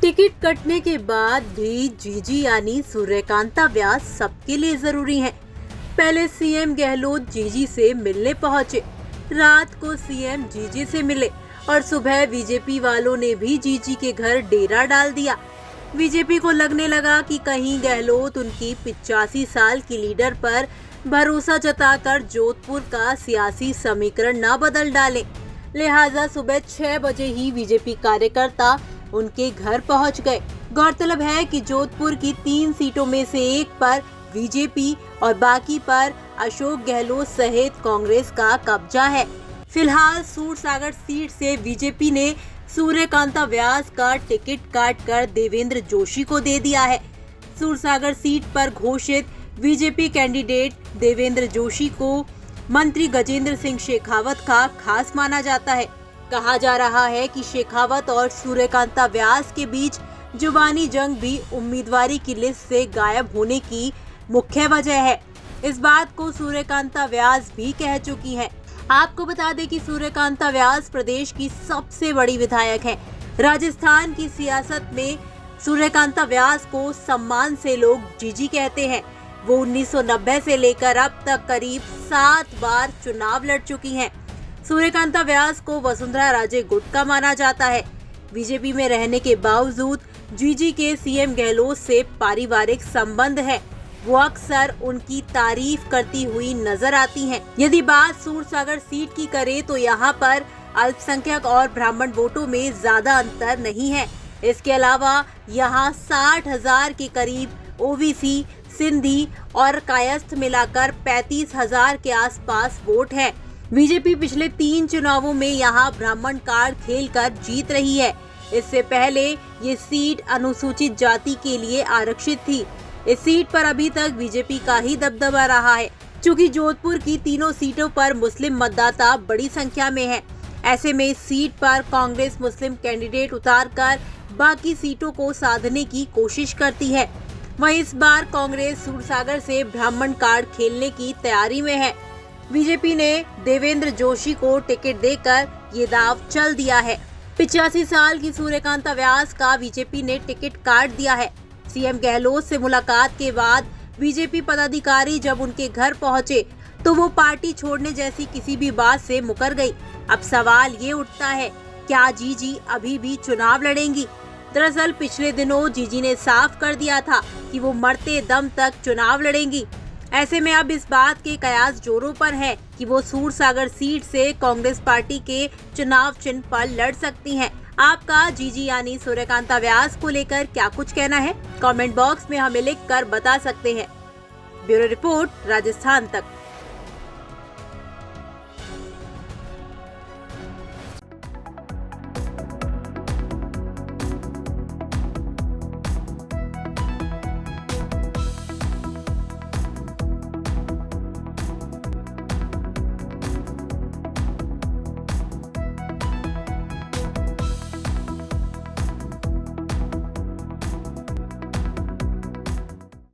Ticket कटने के बाद भी जीजी यानी सूर्यकांता व्यास सबके लिए जरूरी हैं। पहले सीएम गहलोत जीजी से मिलने पहुंचे, रात को सीएम जीजी से मिले और सुबह बीजेपी वालों ने भी जीजी के घर डेरा डाल दिया। बीजेपी को लगने लगा कि कहीं गहलोत उनकी 85 साल की लीडर पर भरोसा जताकर जोधपुर का सियासी समीकरण न बदल डालें। लिहाजा सुबह 6 बजे ही बीजेपी कार्यकर्ता उनके घर पहुंच गए। गौरतलब है कि जोधपुर की 3 सीटों में से एक पर बीजेपी और बाकी पर अशोक गहलोत सहित कांग्रेस का कब्जा है। फिलहाल सूरसागर सीट से बीजेपी ने सूर्यकांता व्यास का टिकट काटकर देवेंद्र जोशी को दे दिया है। सूरसागर सीट पर घोषित बीजेपी कैंडिडेट देवेंद्र जोशी को मंत्री गजेंद्र सिंह शेखावत का खास माना जाता है। कहा जा रहा है कि शेखावत और सूर्यकांता व्यास के बीच जुबानी जंग भी उम्मीदवारी की लिस्ट से गायब होने की मुख्य वजह है। इस बात को सूर्यकांता व्यास भी कह चुकी हैं। आपको बता दें कि सूर्यकांता व्यास प्रदेश की सबसे बड़ी विधायक हैं। राजस्थान की सियासत में सूर्यकांता व्यास को सम्मान से लोग जीजी कहते हैं। वो 1990 से लेकर अब तक करीब 7 बार चुनाव लड़ चुकी हैं। सूर्यकांता व्यास को वसुंधरा राजे गुट का माना जाता है। बीजेपी में रहने के बावजूद जीजी के सीएम गहलोत से पारिवारिक संबंध है। वो अक्सर उनकी तारीफ करती हुई नजर आती हैं। यदि बात सूरसागर सीट की करें तो यहाँ पर अल्पसंख्यक और ब्राह्मण वोटों में ज्यादा अंतर नहीं है। इसके अलावा यहाँ 60,000 के करीब ओबीसी, सिंधी और कायस्थ मिलाकर 35,000 के आसपास वोट है। बीजेपी पिछले 3 चुनावों में यहाँ ब्राह्मण कार्ड खेलकर जीत रही है। इससे पहले ये सीट अनुसूचित जाति के लिए आरक्षित थी। इस सीट पर अभी तक बीजेपी का ही दबदबा रहा है। चूँकि जोधपुर की तीनों सीटों पर मुस्लिम मतदाता बड़ी संख्या में है, ऐसे में इस सीट पर कांग्रेस मुस्लिम कैंडिडेट उतारकर बाकी सीटों को साधने की कोशिश करती है। वहीं इस बार कांग्रेस सूरसागर से ब्राह्मण कार्ड खेलने की तैयारी में है। बीजेपी ने देवेंद्र जोशी को टिकट देकर ये दाव चल दिया है। 85 साल की सूर्यकांता व्यास का बीजेपी ने टिकट काट दिया है। सीएम गहलोत से मुलाकात के बाद बीजेपी पदाधिकारी जब उनके घर पहुंचे तो वो पार्टी छोड़ने जैसी किसी भी बात से मुकर गई। अब सवाल ये उठता है, क्या जीजी अभी भी चुनाव लड़ेंगी? दरअसल पिछले दिनों जीजी ने साफ कर दिया था कि वो मरते दम तक चुनाव लड़ेंगी। ऐसे में अब इस बात के कयास जोरों पर है कि वो सूरसागर सीट से कांग्रेस पार्टी के चुनाव चिन्ह पर लड़ सकती हैं। आपका जीजी यानी सूर्यकांता व्यास को लेकर क्या कुछ कहना है? कमेंट बॉक्स में हमें लिखकर बता सकते हैं। ब्यूरो रिपोर्ट, राजस्थान तक।